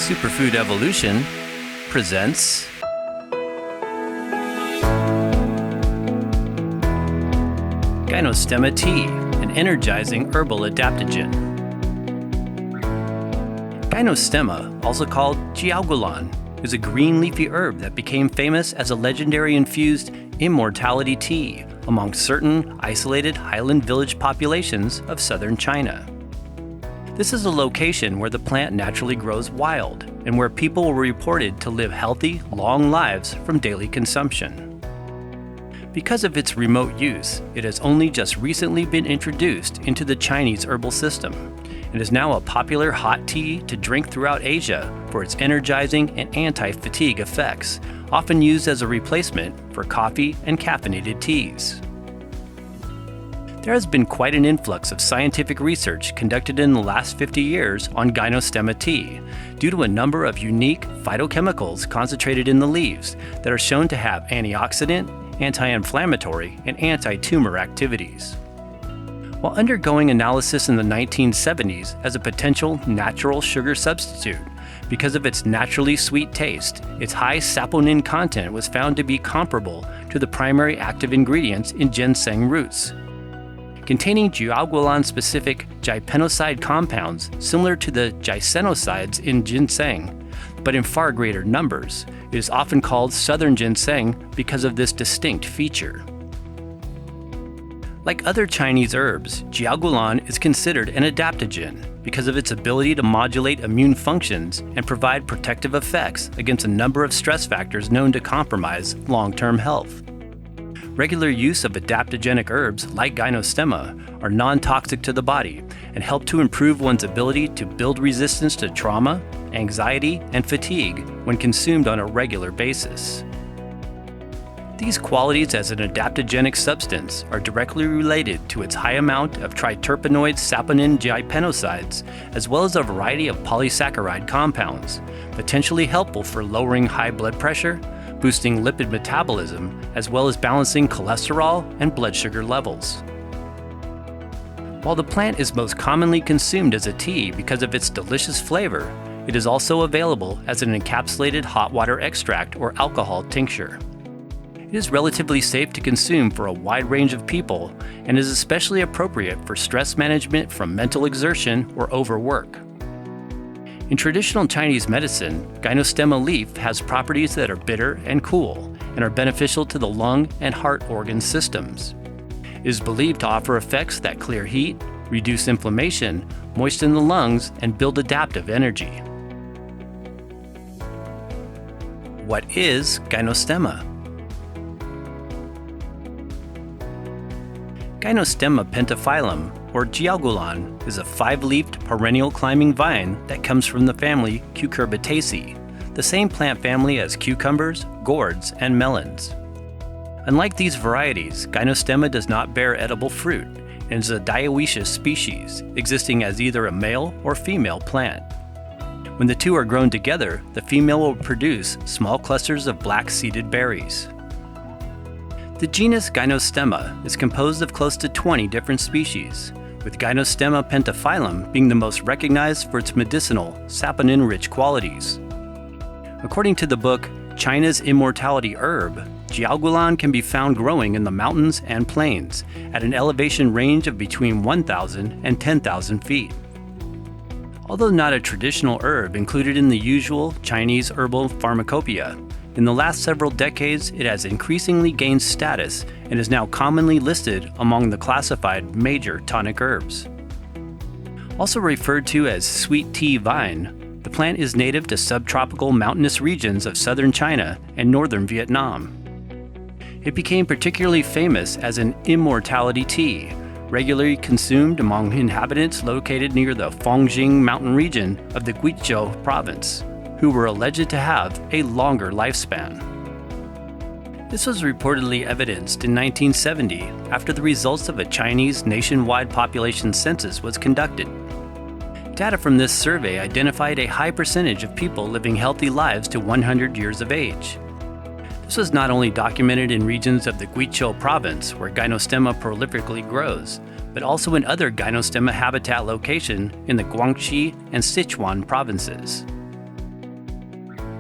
Superfood Evolution presents Gynostemma tea, an energizing herbal adaptogen. Gynostemma, also called jiaogulan, is a green leafy herb that became famous as a legendary infused immortality tea among certain isolated highland village populations of southern China. This is a location where the plant naturally grows wild and where people were reported to live healthy, long lives from daily consumption. Because of its remote use, it has only just recently been introduced into the Chinese herbal system and is now a popular hot tea to drink throughout Asia for its energizing and anti-fatigue effects, often used as a replacement for coffee and caffeinated teas. There has been quite an influx of scientific research conducted in the last 50 years on Gynostemma tea, due to a number of unique phytochemicals concentrated in the leaves that are shown to have antioxidant, anti-inflammatory, and anti-tumor activities. While undergoing analysis in the 1970s as a potential natural sugar substitute, because of its naturally sweet taste, its high saponin content was found to be comparable to the primary active ingredients in ginseng roots. Containing jiaogulan-specific gypenoside compounds similar to the gypenosides in ginseng, but in far greater numbers, it is often called southern ginseng because of this distinct feature. Like other Chinese herbs, jiaogulan is considered an adaptogen because of its ability to modulate immune functions and provide protective effects against a number of stress factors known to compromise long-term health. Regular use of adaptogenic herbs like Gynostemma are non-toxic to the body and help to improve one's ability to build resistance to trauma, anxiety, and fatigue when consumed on a regular basis. These qualities as an adaptogenic substance are directly related to its high amount of triterpenoid saponin gypenosides, as well as a variety of polysaccharide compounds, potentially helpful for lowering high blood pressure, boosting lipid metabolism, as well as balancing cholesterol and blood sugar levels. While the plant is most commonly consumed as a tea because of its delicious flavor, it is also available as an encapsulated hot water extract or alcohol tincture. It is relatively safe to consume for a wide range of people and is especially appropriate for stress management from mental exertion or overwork. In traditional Chinese medicine, Gynostemma leaf has properties that are bitter and cool and are beneficial to the lung and heart organ systems. It is believed to offer effects that clear heat, reduce inflammation, moisten the lungs, and build adaptive energy. What is Gynostemma? Gynostemma pentaphyllum, or jiaogulan, is a 5-leafed perennial climbing vine that comes from the family Cucurbitaceae, the same plant family as cucumbers, gourds, and melons. Unlike these varieties, Gynostemma does not bear edible fruit and is a dioecious species, existing as either a male or female plant. When the two are grown together, the female will produce small clusters of black-seeded berries. The genus Gynostemma is composed of close to 20 different species, with Gynostemma pentaphyllum being the most recognized for its medicinal, saponin-rich qualities. According to the book China's Immortality Herb, jiaogulan can be found growing in the mountains and plains at an elevation range of between 1,000 and 10,000 feet. Although not a traditional herb included in the usual Chinese herbal pharmacopoeia, in the last several decades, it has increasingly gained status and is now commonly listed among the classified major tonic herbs. Also referred to as sweet tea vine, the plant is native to subtropical mountainous regions of southern China and northern Vietnam. It became particularly famous as an immortality tea, regularly consumed among inhabitants located near the Fongjing mountain region of the Guizhou province, who were alleged to have a longer lifespan. This was reportedly evidenced in 1970 after the results of a Chinese nationwide population census was conducted. Data from this survey identified a high percentage of people living healthy lives to 100 years of age. This was not only documented in regions of the Guizhou province where Gynostemma prolifically grows, but also in other Gynostemma habitat locations in the Guangxi and Sichuan provinces.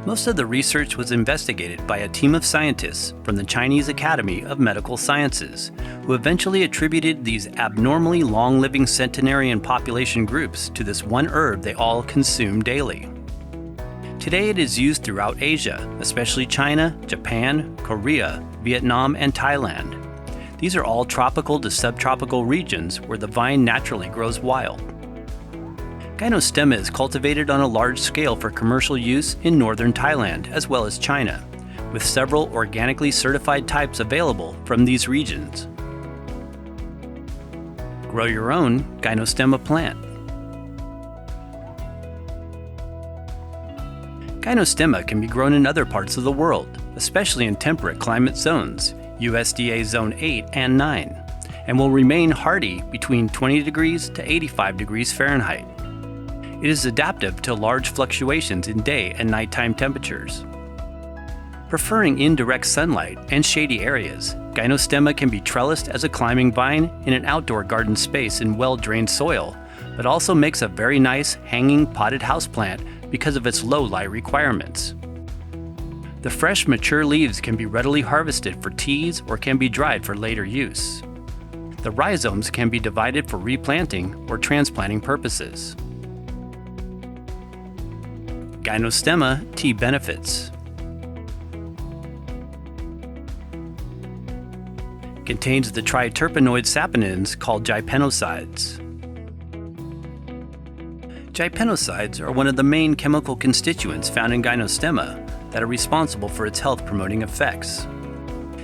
Most of the research was investigated by a team of scientists from the Chinese Academy of Medical Sciences, who eventually attributed these abnormally long-living centenarian population groups to this one herb they all consume daily. Today it is used throughout Asia, especially China, Japan, Korea, Vietnam, and Thailand. These are all tropical to subtropical regions where the vine naturally grows wild. Gynostemma is cultivated on a large scale for commercial use in northern Thailand as well as China, with several organically certified types available from these regions. Grow your own Gynostemma plant. Gynostemma can be grown in other parts of the world, especially in temperate climate zones, USDA Zone 8 and 9, and will remain hardy between 20 degrees to 85 degrees Fahrenheit. It is adaptive to large fluctuations in day and nighttime temperatures. Preferring indirect sunlight and shady areas, Gynostemma can be trellised as a climbing vine in an outdoor garden space in well-drained soil, but also makes a very nice hanging potted houseplant because of its low light requirements. The fresh, mature leaves can be readily harvested for teas or can be dried for later use. The rhizomes can be divided for replanting or transplanting purposes. Gynostemma tea benefits. Contains the triterpenoid saponins called gypenosides. Gypenosides are one of the main chemical constituents found in Gynostemma that are responsible for its health-promoting effects.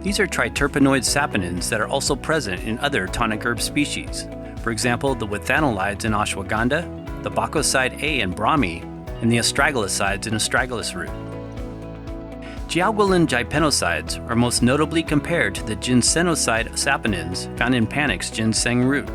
These are triterpenoid saponins that are also present in other tonic herb species, for example the withanolides in ashwagandha, the bacoside A in brahmi, and the astragalosides in astragalus root. Jiaogulan gypenosides are most notably compared to the ginsenoside saponins found in Panic's ginseng root.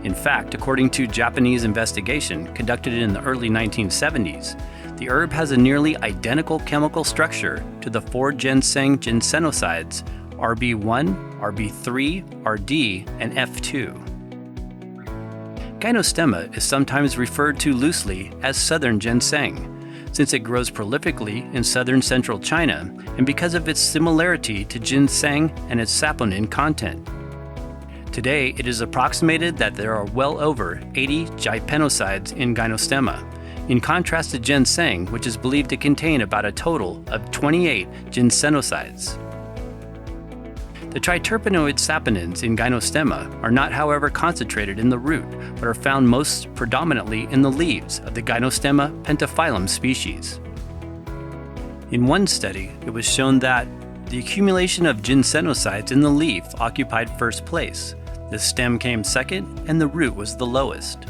In fact, according to Japanese investigation conducted in the early 1970s, the herb has a nearly identical chemical structure to the 4 ginseng ginsenosides RB1, RB3, RD, and F2. Gynostemma is sometimes referred to loosely as southern ginseng, since it grows prolifically in southern central China and because of its similarity to ginseng and its saponin content. Today, it is approximated that there are well over 80 gypenosides in Gynostemma, in contrast to ginseng, which is believed to contain about a total of 28 ginsenosides. The triterpenoid saponins in Gynostemma are not, however, concentrated in the root, but are found most predominantly in the leaves of the Gynostemma pentaphyllum species. In one study, it was shown that the accumulation of ginsenosides in the leaf occupied first place, the stem came second, and the root was the lowest.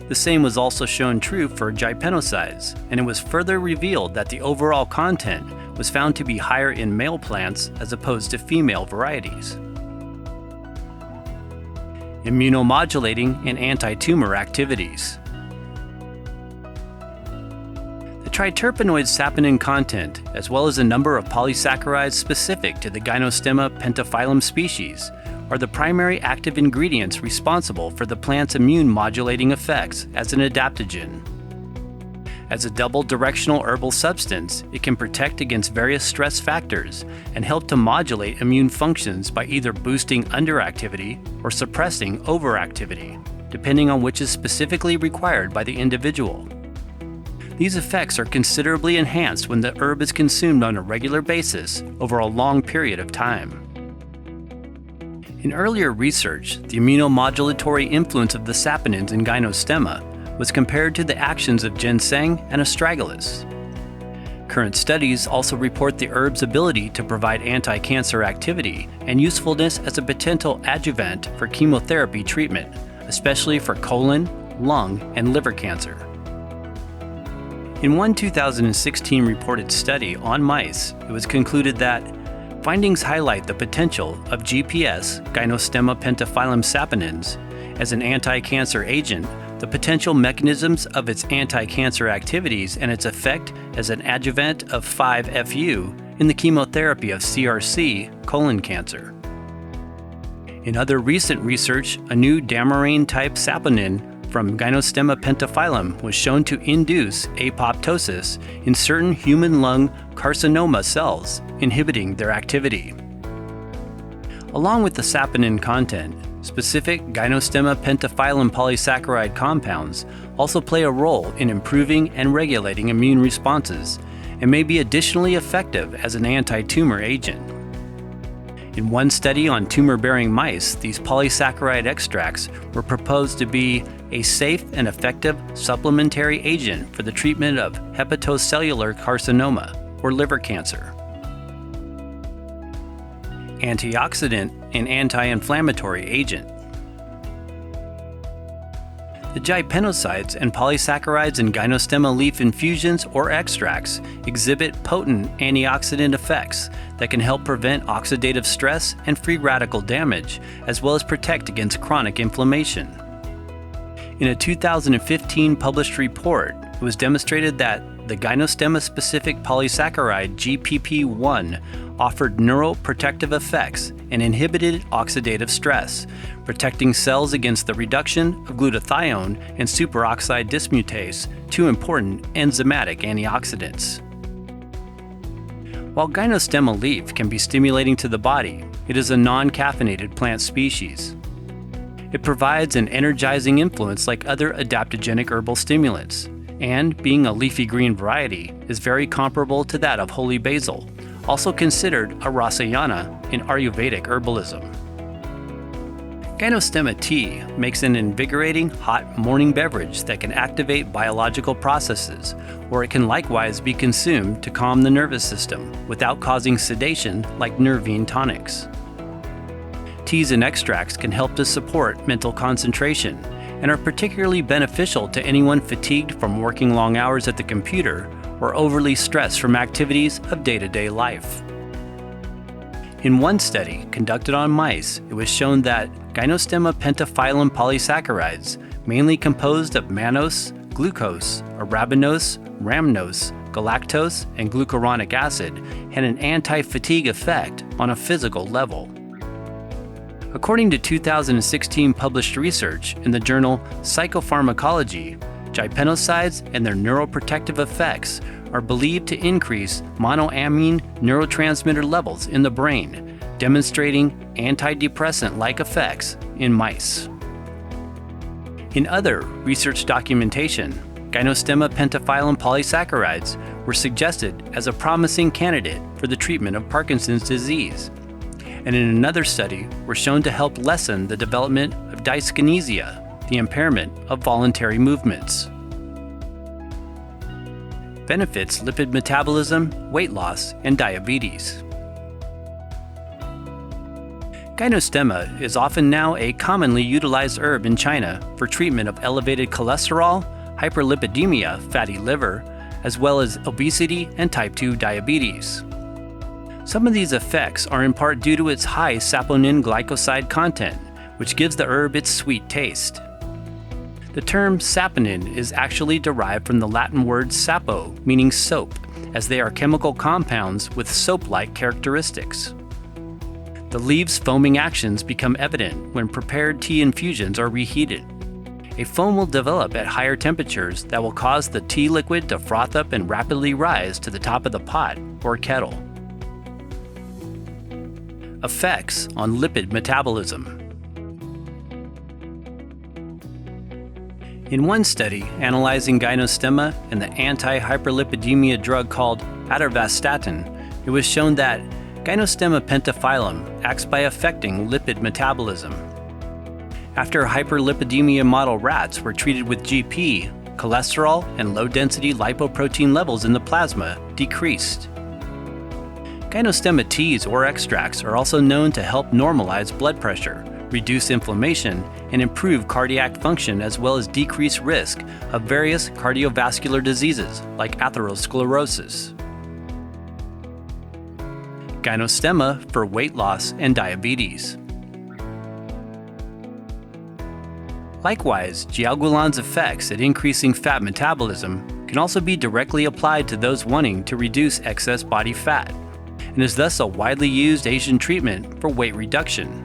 The same was also shown true for gypenosides, and it was further revealed that the overall content was found to be higher in male plants as opposed to female varieties. Immunomodulating and anti-tumor activities. The triterpenoid saponin content, as well as a number of polysaccharides specific to the Gynostemma pentaphyllum species, are the primary active ingredients responsible for the plant's immune modulating effects as an adaptogen. As a double directional herbal substance, it can protect against various stress factors and help to modulate immune functions by either boosting underactivity or suppressing overactivity, depending on which is specifically required by the individual. These effects are considerably enhanced when the herb is consumed on a regular basis over a long period of time. In earlier research, the immunomodulatory influence of the saponins in Gynostemma was compared to the actions of ginseng and astragalus. Current studies also report the herb's ability to provide anti-cancer activity and usefulness as a potential adjuvant for chemotherapy treatment, especially for colon, lung, and liver cancer. In one 2016 reported study on mice, it was concluded that findings highlight the potential of GPS, Gynostemma pentaphyllum saponins, as an anti-cancer agent, the potential mechanisms of its anti-cancer activities, and its effect as an adjuvant of 5-FU in the chemotherapy of CRC, colon cancer. In other recent research, a new damarine-type saponin, from Gynostemma pentaphyllum was shown to induce apoptosis in certain human lung carcinoma cells, inhibiting their activity. Along with the saponin content, specific Gynostemma pentaphyllum polysaccharide compounds also play a role in improving and regulating immune responses and may be additionally effective as an anti-tumor agent. In one study on tumor-bearing mice, these polysaccharide extracts were proposed to be a safe and effective supplementary agent for the treatment of hepatocellular carcinoma, or liver cancer. Antioxidant and anti-inflammatory agent. The gypenosides and polysaccharides in Gynostemma leaf infusions or extracts exhibit potent antioxidant effects that can help prevent oxidative stress and free radical damage, as well as protect against chronic inflammation. In a 2015 published report, it was demonstrated that the Gynostemma-specific polysaccharide GPP1 offered neuroprotective effects and inhibited oxidative stress, protecting cells against the reduction of glutathione and superoxide dismutase, two important enzymatic antioxidants. While Gynostemma leaf can be stimulating to the body, it is a non-caffeinated plant species. It provides an energizing influence like other adaptogenic herbal stimulants, and being a leafy green variety, is very comparable to that of holy basil, also considered a rasayana in Ayurvedic herbalism. Gynostemma tea makes an invigorating hot morning beverage that can activate biological processes, or it can likewise be consumed to calm the nervous system without causing sedation like nervine tonics. Teas and extracts can help to support mental concentration and are particularly beneficial to anyone fatigued from working long hours at the computer or overly stressed from activities of day-to-day life. In one study conducted on mice, it was shown that Gynostemma pentaphyllum polysaccharides, mainly composed of mannose, glucose, arabinose, rhamnose, galactose, and glucuronic acid, had an anti-fatigue effect on a physical level. According to 2016 published research in the journal Psychopharmacology, gypenosides and their neuroprotective effects are believed to increase monoamine neurotransmitter levels in the brain, demonstrating antidepressant-like effects in mice. In other research documentation, Gynostemma pentaphyllum polysaccharides were suggested as a promising candidate for the treatment of Parkinson's disease, and in another study were shown to help lessen the development of dyskinesia, the impairment of voluntary movements. Benefits lipid metabolism, weight loss, and diabetes. Gynostemma is often now a commonly utilized herb in China for treatment of elevated cholesterol, hyperlipidemia, fatty liver, as well as obesity and type 2 diabetes. Some of these effects are in part due to its high saponin glycoside content, which gives the herb its sweet taste. The term saponin is actually derived from the Latin word sapo, meaning soap, as they are chemical compounds with soap-like characteristics. The leaves' foaming actions become evident when prepared tea infusions are reheated. A foam will develop at higher temperatures that will cause the tea liquid to froth up and rapidly rise to the top of the pot or kettle. Effects on lipid metabolism. In one study analyzing Gynostemma and the anti-hyperlipidemia drug called atorvastatin, it was shown that Gynostemma pentaphyllum acts by affecting lipid metabolism. After hyperlipidemia model rats were treated with GP, cholesterol and low-density lipoprotein levels in the plasma decreased. Gynostemma teas or extracts are also known to help normalize blood pressure, reduce inflammation, and improve cardiac function, as well as decrease risk of various cardiovascular diseases like atherosclerosis. Gynostemma for weight loss and diabetes. Likewise, jiaogulan's effects at increasing fat metabolism can also be directly applied to those wanting to reduce excess body fat, and is thus a widely used Asian treatment for weight reduction.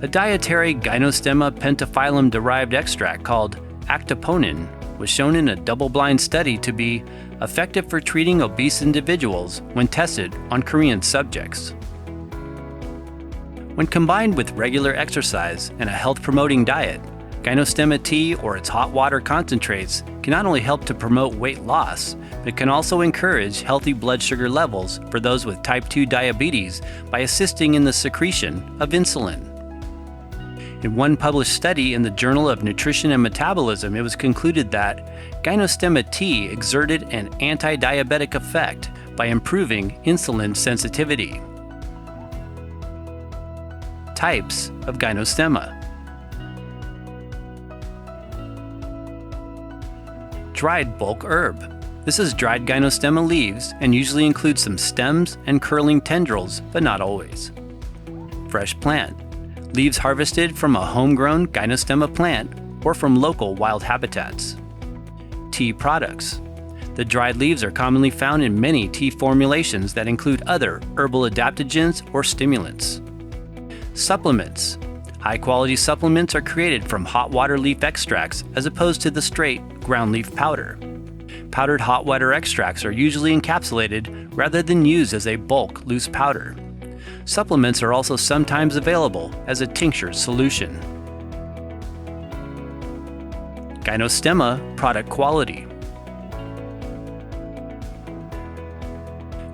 A dietary Gynostemma pentaphyllum-derived extract called Adaptogen was shown in a double-blind study to be effective for treating obese individuals when tested on Korean subjects. When combined with regular exercise and a health-promoting diet, Gynostemma tea or its hot water concentrates can not only help to promote weight loss, but can also encourage healthy blood sugar levels for those with type 2 diabetes by assisting in the secretion of insulin. In one published study in the Journal of Nutrition and Metabolism, it was concluded that Gynostemma tea exerted an anti-diabetic effect by improving insulin sensitivity. Types of Gynostemma. Dried bulk herb. This is dried Gynostemma leaves and usually includes some stems and curling tendrils, but not always. Fresh plant. Leaves harvested from a homegrown Gynostemma plant or from local wild habitats. Tea products. The dried leaves are commonly found in many tea formulations that include other herbal adaptogens or stimulants. Supplements. High-quality supplements are created from hot water leaf extracts as opposed to the straight ground leaf powder. Powdered hot water extracts are usually encapsulated rather than used as a bulk loose powder. Supplements are also sometimes available as a tincture solution. Gynostemma product quality.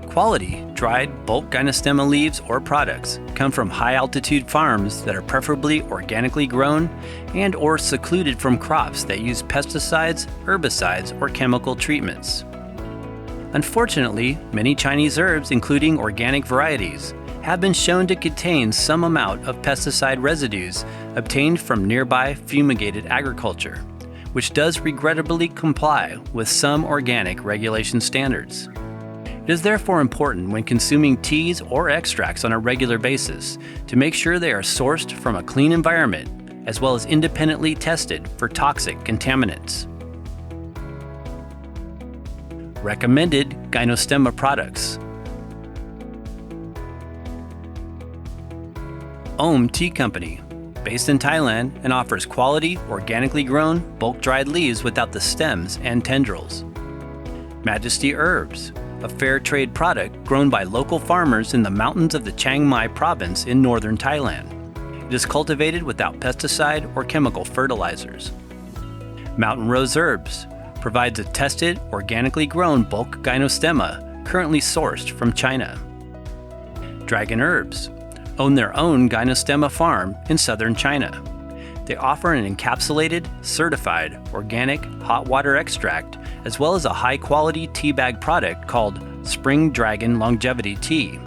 Quality dried bulk Gynostemma leaves or products come from high-altitude farms that are preferably organically grown and or secluded from crops that use pesticides, herbicides, or chemical treatments. Unfortunately, many Chinese herbs, including organic varieties, have been shown to contain some amount of pesticide residues obtained from nearby fumigated agriculture, which does regrettably comply with some organic regulation standards. It is therefore important when consuming teas or extracts on a regular basis to make sure they are sourced from a clean environment as well as independently tested for toxic contaminants. Recommended Gynostemma products. Om Tea Company, based in Thailand and offers quality, organically grown, bulk dried leaves without the stems and tendrils. Majesty Herbs, a fair trade product grown by local farmers in the mountains of the Chiang Mai province in northern Thailand. It is cultivated without pesticide or chemical fertilizers. Mountain Rose Herbs provides a tested, organically grown bulk Gynostemma currently sourced from China. Dragon Herbs own their own Gynostemma farm in southern China. They offer an encapsulated, certified, organic hot water extract as well as a high-quality tea bag product called Spring Dragon Longevity Tea.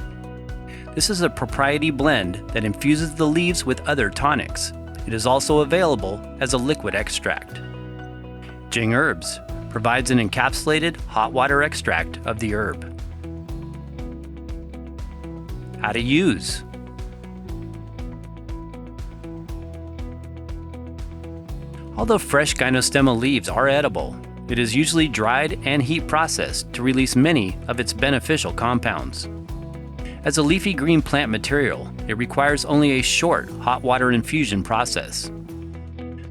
This is a proprietary blend that infuses the leaves with other tonics. It is also available as a liquid extract. Jing Herbs provides an encapsulated hot water extract of the herb. How to use. Although fresh Gynostemma leaves are edible, it is usually dried and heat processed to release many of its beneficial compounds. As a leafy green plant material, it requires only a short hot water infusion process.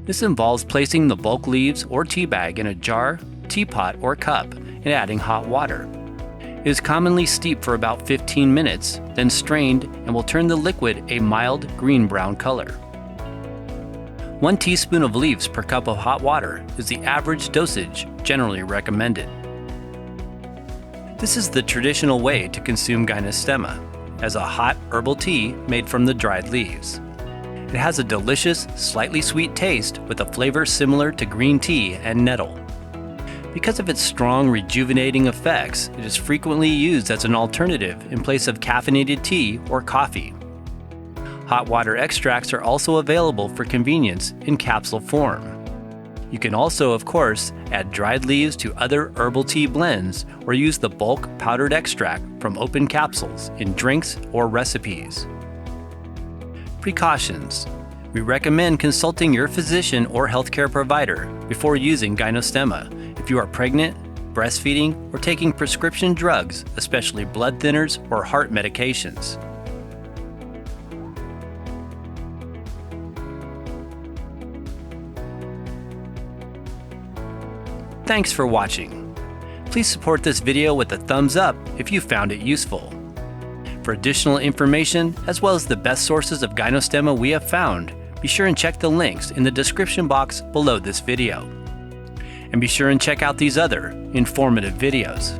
This involves placing the bulk leaves or tea bag in a jar, teapot, or cup and adding hot water. It is commonly steeped for about 15 minutes, then strained and will turn the liquid a mild green-brown color. 1 teaspoon of leaves per cup of hot water is the average dosage generally recommended. This is the traditional way to consume Gynostemma, as a hot herbal tea made from the dried leaves. It has a delicious, slightly sweet taste with a flavor similar to green tea and nettle. Because of its strong rejuvenating effects, it is frequently used as an alternative in place of caffeinated tea or coffee. Hot water extracts are also available for convenience in capsule form. You can also, of course, add dried leaves to other herbal tea blends or use the bulk powdered extract from open capsules in drinks or recipes. Precautions. We recommend consulting your physician or healthcare provider before using Gynostemma if you are pregnant, breastfeeding, or taking prescription drugs, especially blood thinners or heart medications. Thanks for watching. Please support this video with a thumbs up if you found it useful. For additional information, as well as the best sources of Gynostemma we have found, be sure and check the links in the description box below this video. And be sure and check out these other informative videos.